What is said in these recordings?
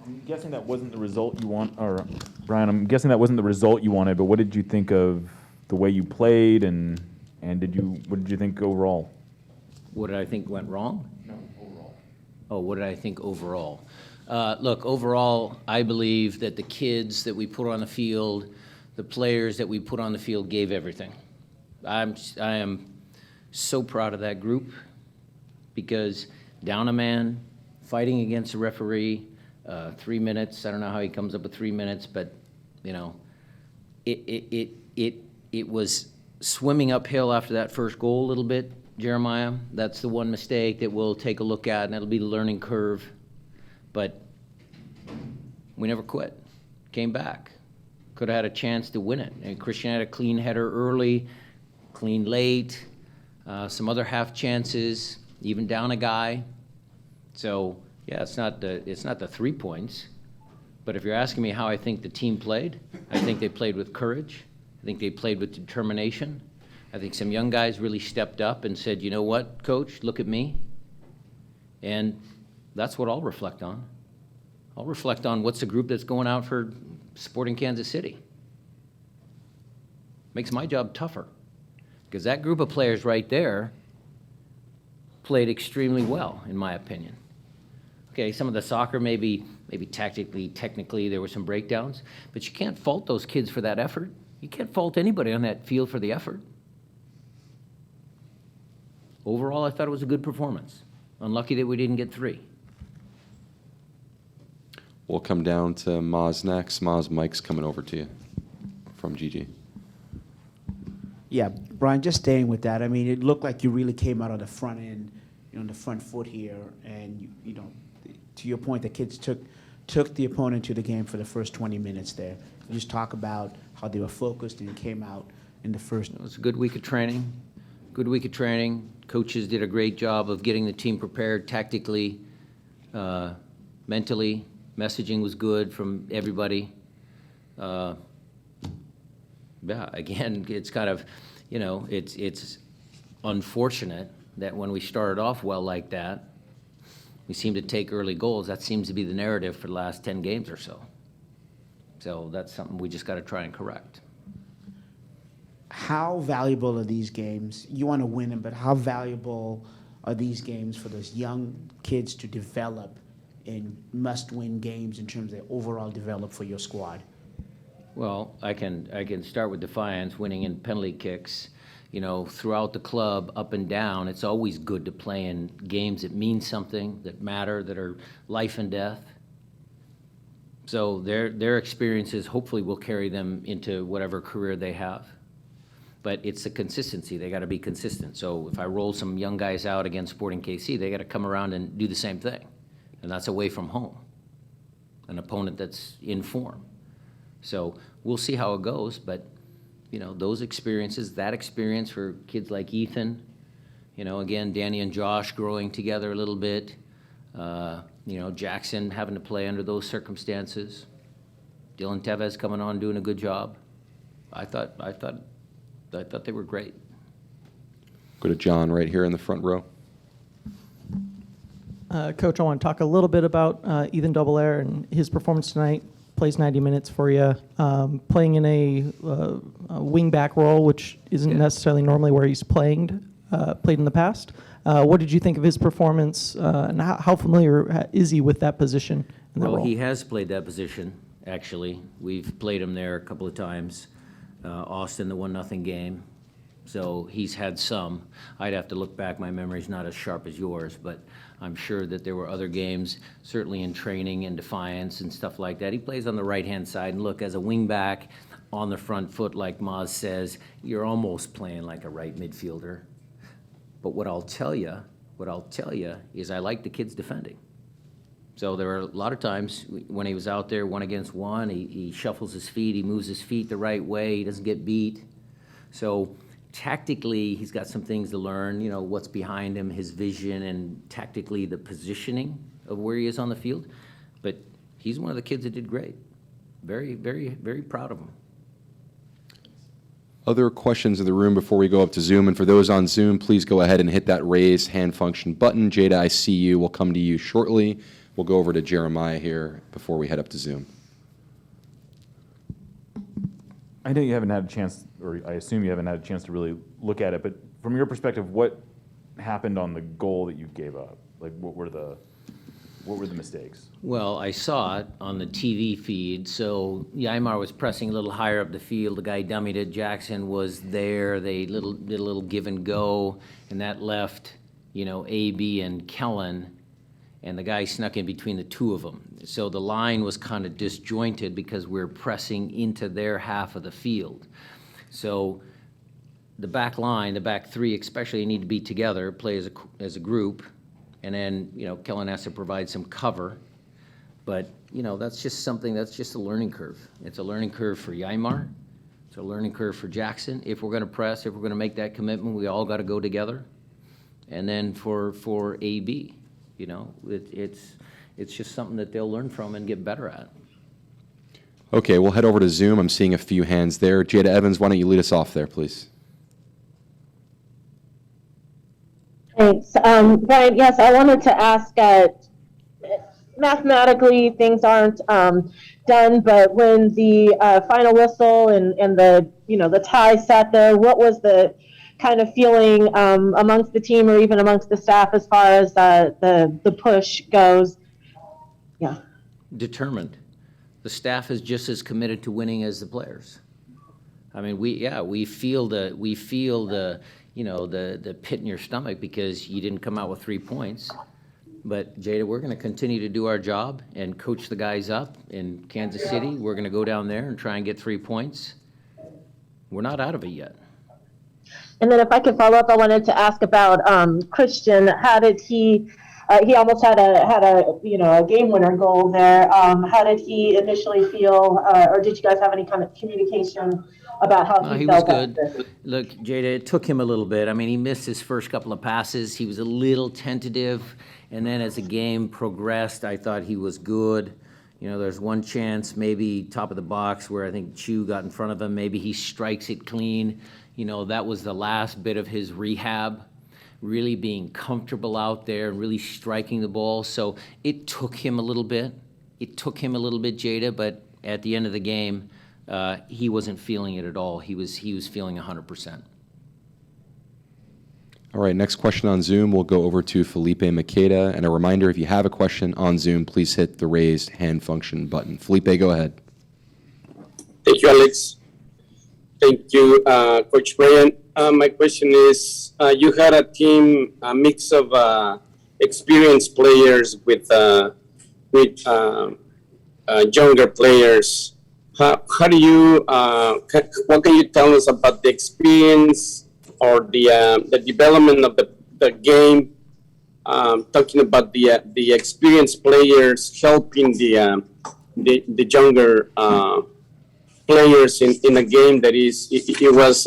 I'm guessing that wasn't the result you want, or Brian, I'm guessing that wasn't the result you wanted, but what did you think of the way you played, and what did you think overall? What did I think went wrong? No, overall. Oh, what did I think overall? Look, overall, I believe that the kids that we put on the field, the players that we put on the field gave everything. I am so proud of that group because down a man, fighting against a referee, 3 minutes. I don't know how he comes up with 3 minutes, but you know, it was swimming uphill after that first goal a little bit, Jeremiah. That's the one mistake that we'll take a look at, and that'll be the learning curve. But we never quit. Came back. Could have had a chance to win it. And Christian had a clean header early, clean late, some other half chances, even down a guy. So yeah, it's not the 3 points. But if you're asking me how I think the team played, I think they played with courage. I think they played with determination. I think some young guys really stepped up and said, you know what, coach, look at me. And that's what I'll reflect on. I'll reflect on what's the group that's going out for Sporting Kansas City. Makes my job tougher because that group of players right there played extremely well, in my opinion. Okay, some of the soccer maybe tactically, technically, there were some breakdowns, but you can't fault those kids for that effort. You can't fault anybody on that field for the effort. Overall, I thought it was a good performance. Unlucky that we didn't get 3. We'll come down to Maz next. Maz, Mike's coming over to you from GG. Yeah, Brian, just staying with that. I mean, it looked like you really came out on the front end, on the front foot here, and you know, to your point, the kids took the opponent to the game for the first 20 minutes there. You just talk about how they were focused and came out in the first. It was a good week of training. Good week of training. Coaches did a great job of getting the team prepared tactically, mentally. Messaging was good from everybody. Yeah, again, it's kind of, you know, it's unfortunate that when we started off well like that, we seem to take early goals. That seems to be the narrative for the last 10 games or so. So that's something we just got to try and correct. How valuable are these games? You want to win them, but how valuable are these games for those young kids to develop in must-win games in terms of overall develop for your squad? Well, I can start with Defiance, winning in penalty kicks. You know, throughout the club, up and down, it's always good to play in games that mean something, that matter, that are life and death. So their experiences hopefully will carry them into whatever career they have. But it's the consistency. They got to be consistent. So if I roll some young guys out against Sporting KC, they got to come around and do the same thing. And that's away from home, an opponent that's in form. So we'll see how it goes, but you know, those experiences, that experience for kids like Ethan, you know, again, Danny and Josh growing together a little bit, you know, Jackson having to play under those circumstances, Dylan Tevez coming on doing a good job. I thought they were great. Go to John right here in the front row. Coach, I want to talk a little bit about Ethan Doubelaire and his performance tonight. Plays 90 minutes for you, playing in a wing-back role, which isn't necessarily normally where he's played in the past. What did you think of his performance, and how familiar is he with that position in the role? Well, he has played that position, actually. We've played him there a couple of times. Austin, the 1-0 game. So he's had some. I'd have to look back. My memory's not as sharp as yours, but I'm sure that there were other games, certainly in training and Defiance and stuff like that. He plays on the right-hand side. And look, as a wing-back on the front foot, like Maz says, you're almost playing like a right midfielder. But what I'll tell you is I like the kids defending. So there were a lot of times when he was out there 1-against-1, he shuffles his feet, he moves his feet the right way, he doesn't get beat. So tactically, he's got some things to learn, you know, what's behind him, his vision, and tactically the positioning of where he is on the field. But he's one of the kids that did great. Very, very, very proud of him. Other questions in the room before we go up to Zoom? And for those on Zoom, please go ahead and hit that raise hand function button. Jada, I see you. We'll come to you shortly. we'll go over to Jeremiah here before we head up to Zoom. I know you haven't had a chance, or I assume you haven't had a chance to really look at it, but from your perspective, what happened on the goal that you gave up? Like, what were the mistakes? Well, I saw it on the TV feed. So Ymar was pressing a little higher up the field. The guy dummied it. Jackson was there. They did a little give and go, and that left, AB and Kellen, and the guy snuck in between the two of them. So the line was kind of disjointed because we're pressing into their half of the field. So the back line, the back three especially, need to be together, play as a group. And then, Kellen has to provide some cover. But, that's just a learning curve. It's a learning curve for Ymar. It's a learning curve for Jackson. If we're going to press, if we're going to make that commitment, we all got to go together. And then for AB, it's just something that they'll learn from and get better at. Okay, we'll head over to Zoom. I'm seeing a few hands there. Jada Evans, why don't you lead us off there, please? Thanks. Brian, yes, I wanted to ask, mathematically things aren't done, but when the final whistle and the tie sat there, what was the kind of feeling amongst the team or even amongst the staff as far as the push goes? Yeah. Determined. The staff is just as committed to winning as the players. I mean, we feel the the pit in your stomach because you didn't come out with 3 points. But Jada, we're going to continue to do our job and coach the guys up in Kansas City. We're going to go down there and try and get 3 points. We're not out of it yet. And then if I could follow up, I wanted to ask about Christian. How did he almost had a game winner goal there. How did he initially feel, or did you guys have any kind of communication about how he was felt? good. Look, Jada, it took him a little bit. I mean, he missed his first couple of passes. He was a little tentative, and then as the game progressed, I thought he was good. There's one chance, maybe top of the box, where I think Chu got in front of him. Maybe he strikes it clean. That was the last bit of his rehab, really being comfortable out there and really striking the ball. So it took him a little bit. Jada, but at the end of the game, he wasn't feeling it at all. He was feeling 100%. All right, next question on Zoom, we'll go over to Felipe Makeda. And a reminder, if you have a question on Zoom, please hit the raised hand function button. Felipe, go ahead. Thank you, Alex. Thank you, Coach Brian. My question is, you had a team, a mix of experienced players with younger players. How do you, what can you tell us about the experience or the development of the game? Talking about the experienced players helping the younger players in a game that it was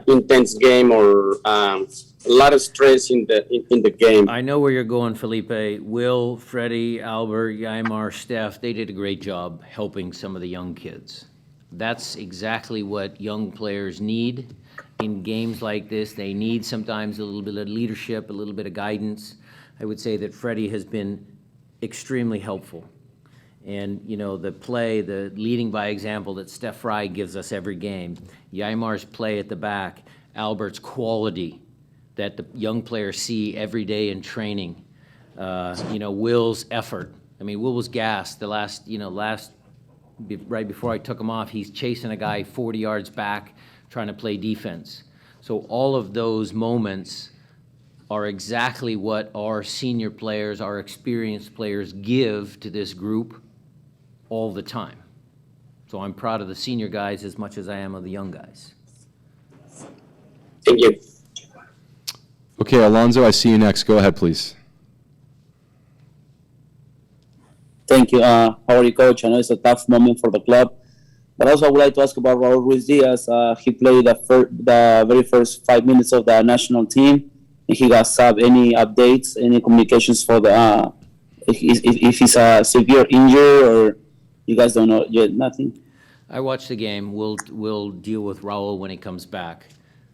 intense game or a lot of stress in the game. I know where you're going, Felipe. Will, Freddie, Albert, Ymar, Steph, they did a great job helping some of the young kids. That's exactly what young players need in games like this. They need sometimes a little bit of leadership, a little bit of guidance. I would say that Freddie has been extremely helpful. And, the leading by example that Steph Fry gives us every game, Ymar's play at the back, Albert's quality that the young players see every day in training, Will's effort. I mean, Will was gassed the last, right before I took him off, he's chasing a guy 40 yards back trying to play defense. So all of those moments are exactly what our senior players, our experienced players give to this group all the time. So I'm proud of the senior guys as much as I am of the young guys. Thank you. Okay, Alonzo, I see you next. Go ahead, please. Thank you. How are you, Coach? I know it's a tough moment for the club, but also I would like to ask about Raul Ruiz-Diaz. He played the very first 5 minutes of the national team. If he got subbed, any updates, any communications for the if he's a severe injury or you guys don't know yet? Nothing. I watched the game. We'll deal with Raul when he comes back.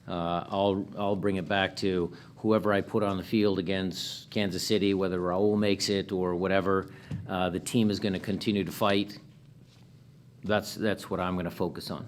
I'll bring it back to whoever I put on the field against Kansas City, whether Raul makes it or whatever, the team is going to continue to fight. That's what I'm going to focus on.